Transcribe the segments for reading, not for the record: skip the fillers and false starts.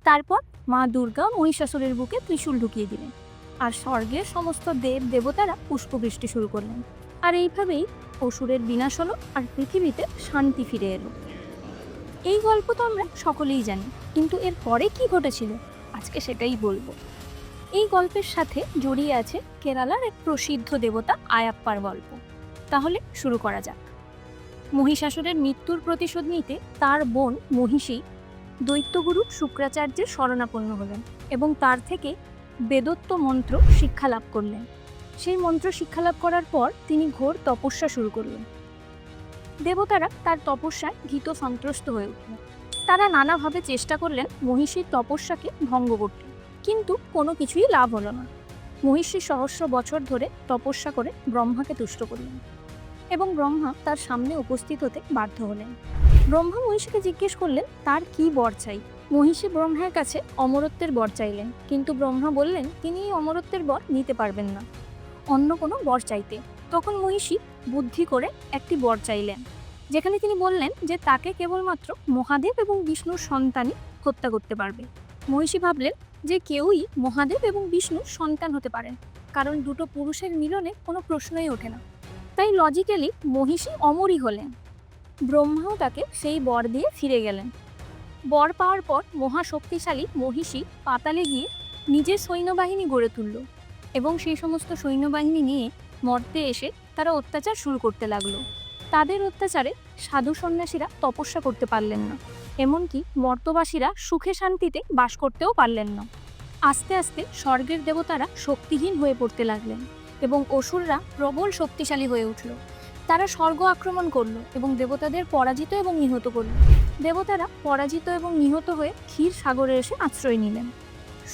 তারপর মা দুর্গা মহিষাসুরের বুকে ত্রিশূল ঢুকিয়ে দিলেন, আর স্বর্গের সমস্ত দেব দেবতারা পুষ্পবৃষ্টি শুরু করলেন। আর এইভাবেই অসুরের বিনাশ হলো, আর পৃথিবীতে শান্তি ফিরে এলো। এই গল্প তো আমরা সকলেই জানি, কিন্তু এর পরে কি ঘটেছিল আজকে সেটাই বলবো। এই গল্পের সাথে জড়িয়ে আছে কেরালার এক প্রসিদ্ধ দেবতা আয়াপ্পার গল্প। তাহলে শুরু করা যাক। মহিষাসুরের মৃত্যুর প্রতিশোধ নিতে তার বোন মহিষী দৈত্যগুরু শুক্রাচার্যের শরণাপন্ন হলেন এবং তার থেকে বেদত্ব মন্ত্র শিক্ষা লাভ করলেন। সেই মন্ত্র শিক্ষা লাভ করার পর তিনি ঘোর তপস্যা শুরু করলেন। দেবতারা তার তপস্যায় ভীত সন্ত্রস্ত হয়ে উঠলেন। তারা নানাভাবে চেষ্টা করলেন মহিষীর তপস্যাকে ভঙ্গ করতে, কিন্তু কোনো কিছুই লাভ হলো না। মহিষী সহস্র বছর ধরে তপস্যা করে ব্রহ্মাকে তুষ্ট করলেন এবং ব্রহ্মা তার সামনে উপস্থিত হতে বাধ্য হলেন। ব্রহ্মা মহিষীকে জিজ্ঞেস করলেন তার কি বর চাই। মহিষী ব্রহ্মার কাছে অমরত্বের বর চাইলেন, কিন্তু ব্রহ্মা বললেন তিনি এই অমরত্বের বর নিতে পারবেন না, অন্য কোনো বর চাইতে। তখন মহিষী বুদ্ধি করে একটি বর চাইলেন, যেখানে তিনি বললেন যে তাকে কেবলমাত্র মহাদেব এবং বিষ্ণুর সন্তানই হত্যা করতে পারবে। মহিষী ভাবলেন যে কেউই মহাদেব এবং বিষ্ণুর সন্তান হতে পারেন, কারণ দুটো পুরুষের মিলনে কোনো প্রশ্নই ওঠে না। তাই লজিক্যালি মহিষী অমরই হলেন। ব্রহ্মাও তাকে সেই বর দিয়ে ফিরে গেলেন। বর পাওয়ার পর মহাশক্তিশালী মহিষী পাতালে গিয়ে নিজের সৈন্যবাহিনী গড়ে তুলল এবং সেই সমস্ত সৈন্যবাহিনী নিয়ে মর্তে এসে তারা অত্যাচার শুরু করতে লাগলো। তাদের অত্যাচারে সাধু সন্ন্যাসীরা তপস্যা করতে পারলেন না, এমনকি মর্তবাসীরা সুখে শান্তিতে বাস করতেও পারলেন না। আস্তে আস্তে স্বর্গের দেবতারা শক্তিহীন হয়ে পড়তে লাগলেন এবং অসুররা প্রবল শক্তিশালী হয়ে উঠল। তারা স্বর্গ আক্রমণ করলো এবং দেবতাদের পরাজিত এবং নিহত করল। দেবতারা পরাজিত এবং নিহত হয়ে ক্ষীর সাগরে এসে আশ্রয় নিলেন।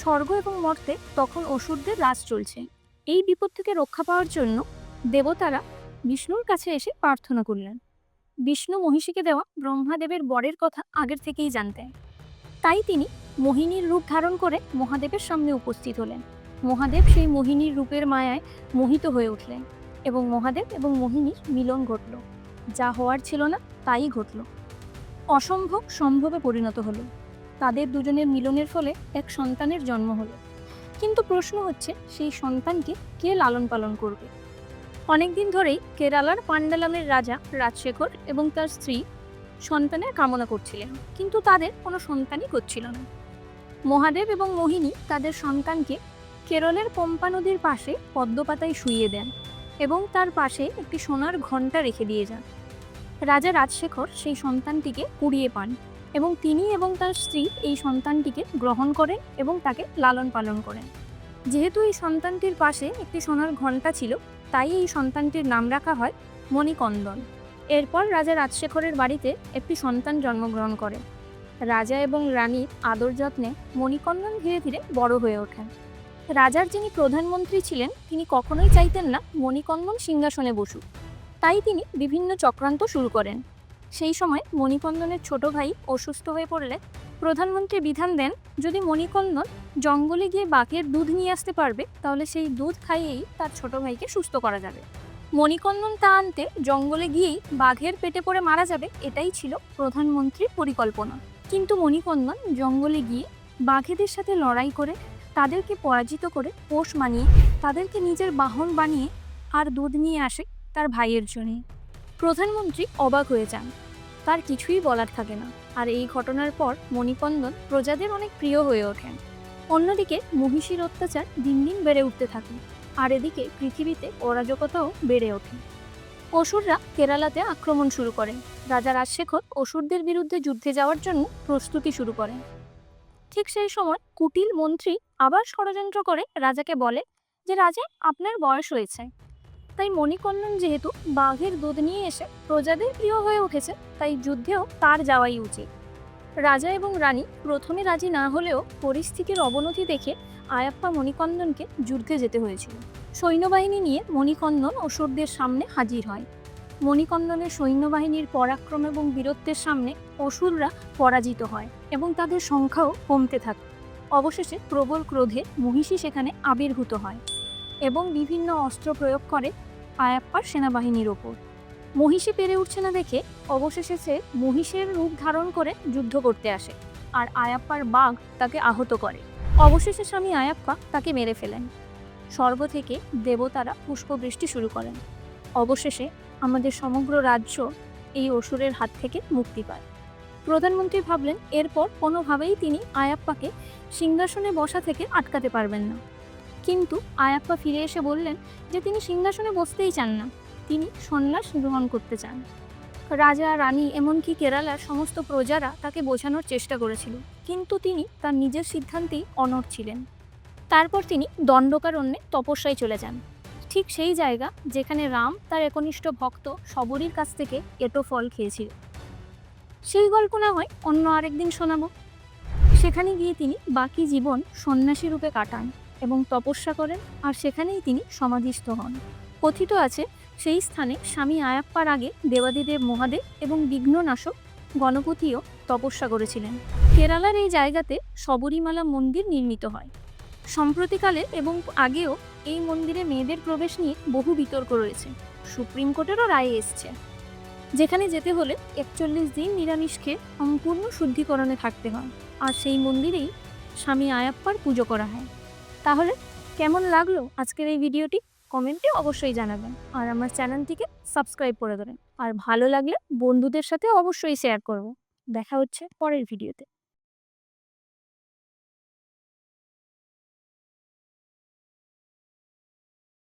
স্বর্গ এবং মর্তে তখন অসুরদের রাজ চলছে। এই বিপদ থেকে রক্ষা পাওয়ার জন্য দেবতারা বিষ্ণুর কাছে এসে প্রার্থনা করলেন। বিষ্ণু মহিষীকে দেওয়া ব্রহ্মাদেবের বরের কথা আগের থেকেই জানতেন, তাই তিনি মোহিনীর রূপ ধারণ করে মহাদেবের সামনে উপস্থিত হলেন। মহাদেব সেই মোহিনীর রূপের মায়ায় মোহিত হয়ে উঠলেন এবং মহাদেব এবং মোহিনীর মিলন ঘটল। যা হওয়ার ছিল না তাই ঘটল। অসম্ভব সম্ভবে পরিণত হলো। তাদের দুজনের মিলনের ফলে এক সন্তানের জন্ম হলো। কিন্তু প্রশ্ন হচ্ছে সেই সন্তানকে কে লালন পালন করবে। অনেকদিন ধরেই কেরালার পান্ডালামের রাজা রাজশেখর এবং তার স্ত্রী সন্তানের কামনা করছিলেন, কিন্তু তাদের কোনো সন্তানই করছিল না। মহাদেব এবং মোহিনী তাদের সন্তানকে কেরলের পম্পা নদীর পাশে পদ্মপাতায় শুইয়ে দেন এবং তার পাশে একটি সোনার ঘণ্টা রেখে দিয়ে যান। রাজা রাজশেখর সেই সন্তানটিকে কুড়িয়ে পান এবং তিনি এবং তার স্ত্রী এই সন্তানটিকে গ্রহণ করেন এবং তাকে লালন পালন করেন। যেহেতু এই সন্তানটির পাশে একটি সোনার ঘণ্টা ছিল, তাই এই সন্তানটির নাম রাখা হয় মণিকন্দন। এরপর রাজা রাজশেখরের বাড়িতে একটি সন্তান জন্মগ্রহণ করে। রাজা এবং রানীর আদর যত্নে মণিকন্দন ধীরে ধীরে বড় হয়ে ওঠেন। রাজার যিনি প্রধানমন্ত্রী ছিলেন তিনি কখনোই চাইতেন না মণিকন্দন সিংহাসনে বসুক, তাই তিনি বিভিন্ন চক্রান্ত শুরু করেন। সেই সময় মণিকন্দনের ছোট ভাই অসুস্থ হয়ে পড়লে প্রধানমন্ত্রী বিধান দেন যদি মণিকন্দন জঙ্গলে গিয়ে বাঘের দুধ নিয়ে আসতে পারবে তাহলে সেই দুধ খাইয়েই তার ছোট ভাইকে সুস্থ করা যাবে। মণিকন্দন তা আনতে জঙ্গলে গিয়েই বাঘের পেটে পড়ে মারা যাবে, এটাই ছিল প্রধানমন্ত্রীর পরিকল্পনা। কিন্তু মণিকন্দন জঙ্গলে গিয়ে বাঘেদের সাথে লড়াই করে তাদেরকে পরাজিত করে পোষ মানিয়ে তাদেরকে নিজের বাহন বানিয়ে আর দুধ নিয়ে আসে তার ভাইয়ের জন্যে। প্রধানমন্ত্রী অবাক হয়ে যান, তার কিছুই বলার থাকে না। আর এই ঘটনার পর মণিকন্দন প্রজাদের অনেক প্রিয় হয়ে ওঠেন। অন্যদিকে মহিষীর অত্যাচার দিন দিন বেড়ে উঠতে থাকে, আর এদিকে পৃথিবীতে অরাজকতাও বেড়ে ওঠে। অসুররা কেরালাতে আক্রমণ শুরু করেন। রাজা রাজশেখর অসুরদের বিরুদ্ধে যুদ্ধে যাওয়ার জন্য প্রস্তুতি শুরু করেন। ঠিক সেই সময় কুটিল মন্ত্রী আবার ষড়যন্ত্র করে রাজাকে বলে যে রাজা আপনার বয়স হয়েছে, তাই মণিকন্দন যেহেতু বাঘের দুধ নিয়ে এসে প্রজাদের প্রিয় হয়ে উঠেছে, তাই যুদ্ধেও তার যাওয়াই উচিত। রাজা এবং রানী প্রথমে রাজি না হলেও পরিস্থিতির অবনতি দেখে আয়াপ্পা মণিকন্দনকে যুদ্ধে যেতে হয়েছিল। সৈন্যবাহিনী নিয়ে মণিকন্দন অসুরদের সামনে হাজির হয়। মণিকন্দনের সৈন্যবাহিনীর পরাক্রম এবং বীরত্বের সামনে অসুররা পরাজিত হয় এবং তাদের সংখ্যাও কমতে থাকে। অবশেষে প্রবল ক্রোধে মহিষী সেখানে আবির্ভূত হয় এবং বিভিন্ন অস্ত্র প্রয়োগ করে আয়াপ্পার সেনাবাহিনীর ওপর। মহিষী পেরে উঠছে না দেখে অবশেষে সে মহিষের রূপ ধারণ করে যুদ্ধ করতে আসে আর আয়াপ্পার বাঘ তাকে আহত করে। অবশেষে স্বামী আয়াপ্পা তাকে মেরে ফেলেন। স্বর্গ থেকে দেবতারা পুষ্পবৃষ্টি শুরু করেন। অবশেষে আমাদের সমগ্র রাজ্য এই অসুরের হাত থেকে মুক্তি পায়। প্রধানমন্ত্রী ভাবলেন এরপর কোনোভাবেই তিনি আয়াপ্পাকে সিংহাসনে বসা থেকে আটকাতে পারবেন না। কিন্তু আয়াপ্পা ফিরে এসে বললেন যে তিনি সিংহাসনে বসতেই চান না, তিনি সন্ন্যাস গ্রহণ করতে চান। রাজা, রানী, এমনকি কেরালার সমস্ত প্রজারা তাকে বোঝানোর চেষ্টা করেছিল, কিন্তু তিনি তার নিজের সিদ্ধান্তেই অনড় ছিলেন। তারপর তিনি দণ্ডকারণ্যে তপস্যায় চলে যান, ঠিক সেই জায়গা যেখানে রাম তার একনিষ্ঠ ভক্ত শবরীর কাছ থেকে এঁটো ফল খেয়েছিল। সেই গল্প না হয় অন্য আরেকদিন শোনাবো। সেখানে গিয়ে তিনি বাকি জীবন সন্ন্যাসী রূপে কাটান এবং তপস্যা করেন, আর সেখানেই তিনি সমাধিস্থ হন। কথিত আছে সেই স্থানে স্বামী আয়াপ্পার আগে দেবাদিদেব মহাদেব এবং বিঘ্ননাশক গণপতিও তপস্যা করেছিলেন। কেরালার এই জায়গাতে শবরীমালা মন্দির নির্মিত হয়। সম্প্রতিকালে এবং আগেও এই মন্দিরে মেয়েদের প্রবেশ নিয়ে বহু বিতর্ক রয়েছে। সুপ্রিম কোর্টেরও রায় এসছে, যেখানে যেতে হলে 41 দিন নিরামিষ খেয়ে সম্পূর্ণ শুদ্ধিকরণে থাকতে হয়, আর সেই মন্দিরেই স্বামী আয়াপ্পার পুজো করা হয়। তাহলে কেমন লাগলো আজকের এই ভিডিওটি কমেন্টে অবশ্যই জানাবেন, আর আমার চ্যানেলটিকে সাবস্ক্রাইব করে দেবেন। আর ভালো লাগলে বন্ধুদের সাথে অবশ্যই শেয়ার করব। দেখা হচ্ছে পরের ভিডিওতে।